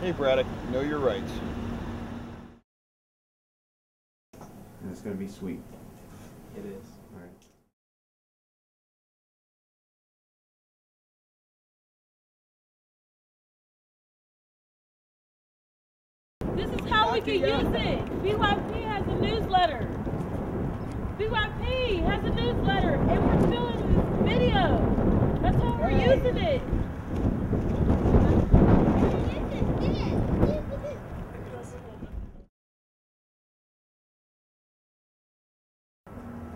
Hey, Braddock, know your rights. And it's going to be sweet. It is. All right. This is how we can use it. BYP has a newsletter. BYP has a newsletter, and we're filming this video. That's how we're using it.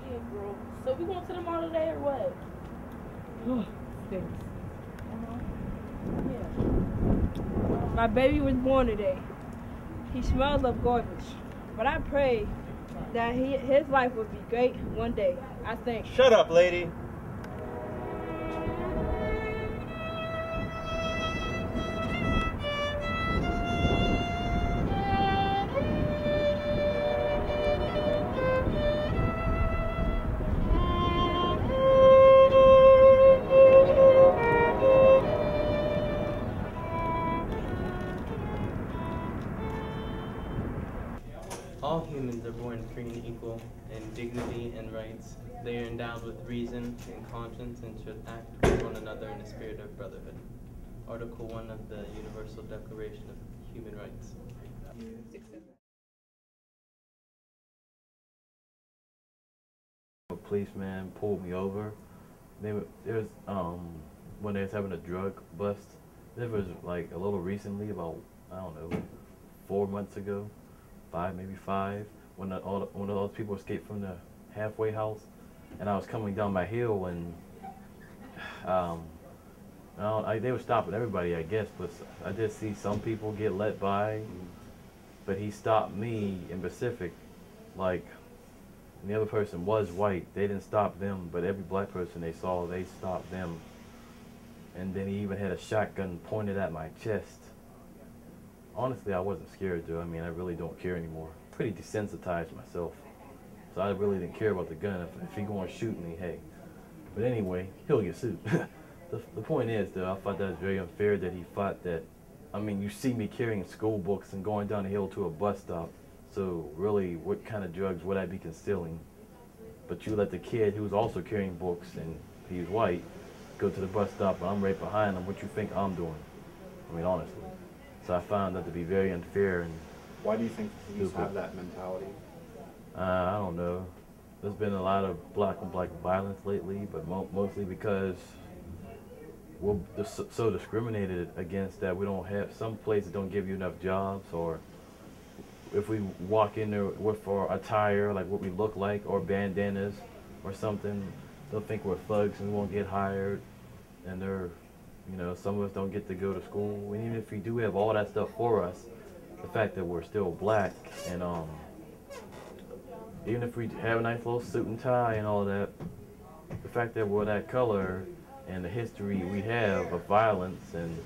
Yeah, girl. So we going to the mall today or what? Stinks. Yeah. My baby was born today. He smells of garbage, but I pray that his life will be great one day. I think. Shut up, lady. All humans are born free and equal in dignity and rights. They are endowed with reason and conscience and should act with one another in a spirit of brotherhood. Article 1 of the Universal Declaration of Human Rights. A policeman pulled me over. There's when they was having a drug bust. There was like a little recently, about I don't know, 4 months ago, maybe five, when one of those people escaped from the halfway house, and I was coming down my hill, and they were stopping everybody, I guess, but I did see some people get let by, but he stopped me in Pacific, like. And the other person was white. They didn't stop them, but every black person they saw, they stopped them. And then he even had a shotgun pointed at my chest. Honestly, I wasn't scared, though. I mean, I really don't care anymore. Pretty desensitized myself. So I really didn't care about the gun. If he going to shoot me, hey. But anyway, he'll get sued. The point is, though, I thought that was very unfair that he thought that, I mean, you see me carrying school books and going down the hill to a bus stop. So really, what kind of drugs would I be concealing? But you let the kid who was also carrying books, and he's white, go to the bus stop, and I'm right behind him. What you think I'm doing? I mean, honestly. So I found that to be very unfair. And why do you think police have that mentality? I don't know. There's been a lot of black on black violence lately, but mostly because we're so discriminated against that we don't have, some places don't give you enough jobs, or if we walk in there with our attire, like what we look like, or bandanas or something, they'll think we're thugs and we won't get hired. And some of us don't get to go to school. And even if we do have all that stuff for us, the fact that we're still black, and even if we have a nice little suit and tie and all that, the fact that we're that color and the history we have of violence and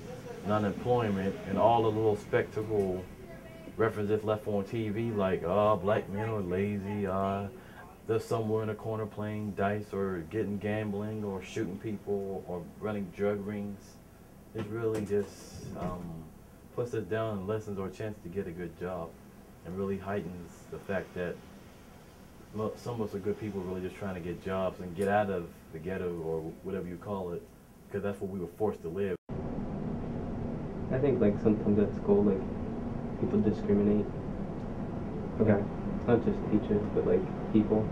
unemployment and all the little spectacle references left on TV, like, black men are lazy, they're somewhere in a corner playing dice or getting gambling or shooting people or running drug rings. It really just puts us down and lessens our chance to get a good job, and really heightens the fact that some of us are good people really just trying to get jobs and get out of the ghetto or whatever you call it, because that's where we were forced to live. I think like sometimes at school, like, people discriminate. Okay. Not just teachers, but like people.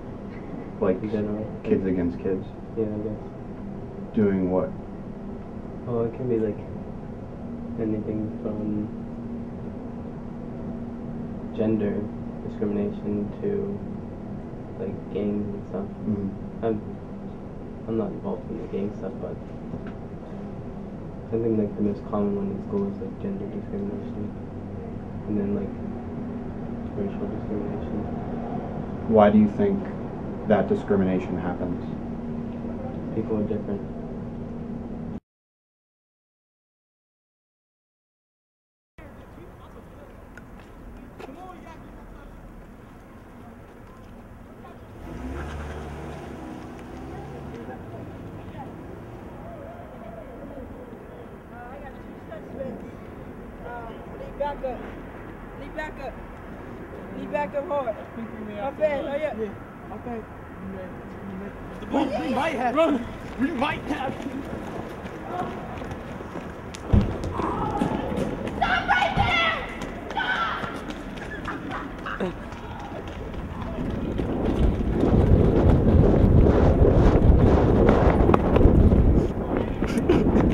Like in general. Kids against kids? Yeah, I guess. Doing what? Oh, it can be like anything from gender discrimination to like gangs and stuff. Mm-hmm. I'm not involved in the gang stuff, but I think like the most common one in school is like gender discrimination. And then like racial discrimination. Why do you think that discrimination happens? People are different. Got back up. Knee back up. Knee back up hard. Up fast, hurry up. Yeah. Okay. The ball. We might have. Run. We might have. Stop right there! Stop!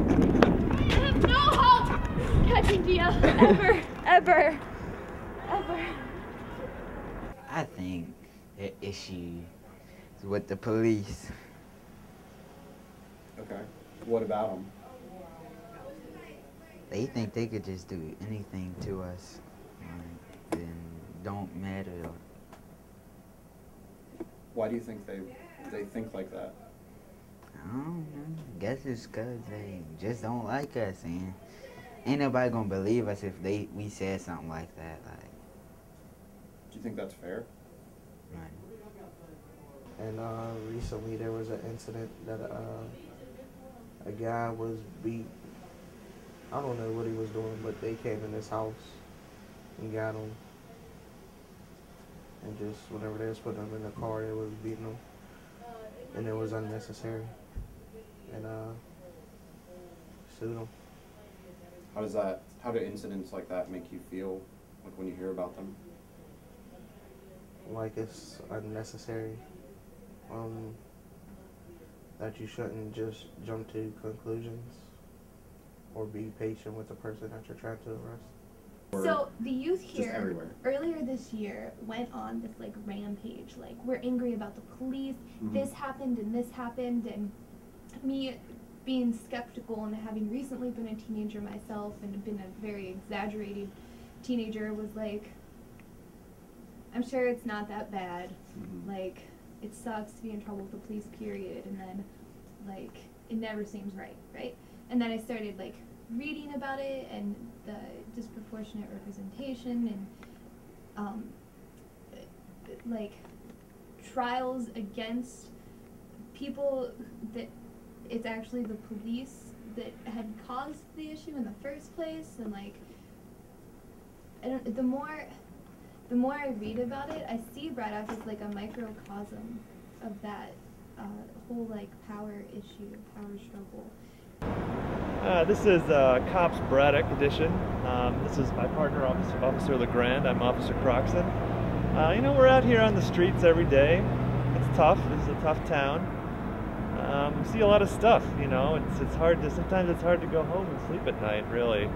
I have no hope catching Dia ever. I think the issue is with the police. Okay. What about them? They think they could just do anything to us, and don't matter. Why do you think they think like that? I don't know. Guess it's 'cause they just don't like us, and ain't nobody gonna believe us if we said something like that. Like, Do you think that's fair? right. And recently there was an incident that a guy was beat. I don't know what he was doing, but they came in his house and got him. And just whenever they was putting him in the car, they was beating him. And it was unnecessary. And sued him. How do incidents like that make you feel, like when you hear about them? Like it's unnecessary. That you shouldn't just jump to conclusions or be patient with the person that you're trying to arrest. So the youth Just here everywhere. earlier this year went on this like rampage, like we're angry about the police, this happened and this happened, and me being skeptical and having recently been a teenager myself and been a very exaggerated teenager was like, I'm sure it's not that bad. Like, it sucks to be in trouble with the police, period, and then like it never seems right? And then I started like reading about it and the disproportionate representation and like trials against people that it's actually the police that had caused the issue in the first place, and like the more I read about it, I see Braddock as like a microcosm of that whole like power issue, power struggle. This is Cops Braddock edition. This is my partner, Officer LeGrand. I'm Officer Croxton. You know, we're out here on the streets every day. It's tough. This is a tough town. We see a lot of stuff. You know, it's hard to sometimes it's hard to go home and sleep at night. Really.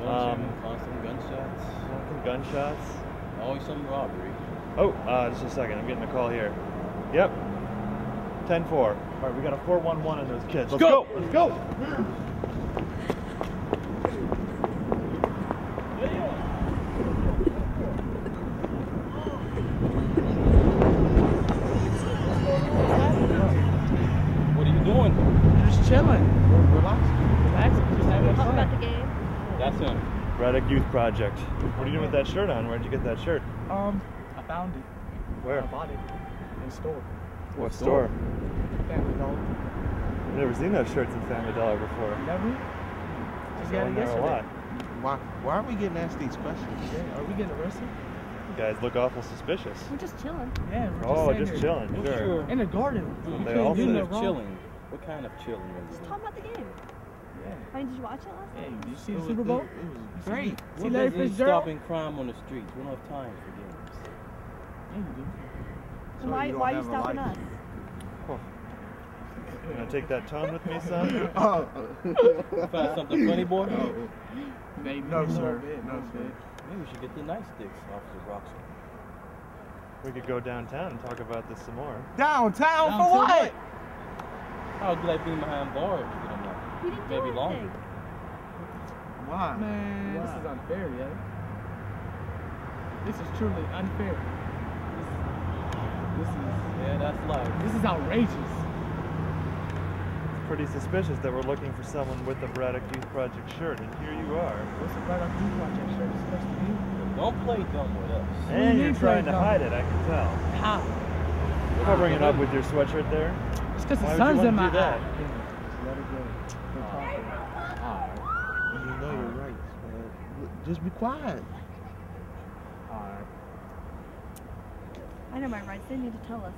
Constant gunshots. Gunshots. Always some robbery. Oh, just a second. I'm getting a call here. Yep. 10-4. All right, we got a 411 in those kids. Let's go. Let's go. What are you doing? Just chilling. Relaxing. Just having Talk fun. about the game. That's him. Braddock Youth Project. What are you doing with that shirt on? Where'd you get that shirt? I found it. Where? I bought it in store. What store? Family Dollar. I've never seen those shirts in Family Dollar before. Never? Just got Going it there a yesterday. lot. Why are we getting asked these questions? Yeah, are we getting arrested? You guys look awful suspicious. We're just chilling. Yeah, we're Oh, just just sitting chilling. here. Sure. In the garden. what You they can't all do say. no wrong. Chilling. What kind of chilling are you Just doing? talk about the game. Yeah. I mean, did you watch it last night? Hey, you see the Super Bowl? It was great. See We're Larry busy Fitzgerald? stopping crime on the streets. We don't have time for games. Yeah, you do. So why are you stopping us? You gonna take that tone with me, son? Find something funny, boy? Maybe. No, a sir. little bit, No, no, sir. bit. Maybe we should get the nightsticks, Officer Roxon. We could go downtown and talk about this some more. Downtown for Downtown what? How would you like being behind bars? You don't know. We didn't Maybe do longer. anything. Why? Man, this is unfair, yo. This is truly unfair. This is Yeah, that's life. this is outrageous. Pretty suspicious that we're looking for someone with a Braddock Youth Project shirt, and here you are. What's the Braddock Youth Project shirt supposed to be? Don't play dumb with us. And you're mean trying to play dumb? hide it, I can tell. How? Covering it up with your sweatshirt there. It's because Why the would you sun's in wanna my do that? eye. Just let it go. We're talking. You know your rights, man. Just be quiet. I know my rights. They need to tell us.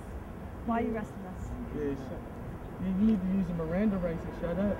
Why are you arresting us? Yeah, you need to use the Miranda rights and shut up.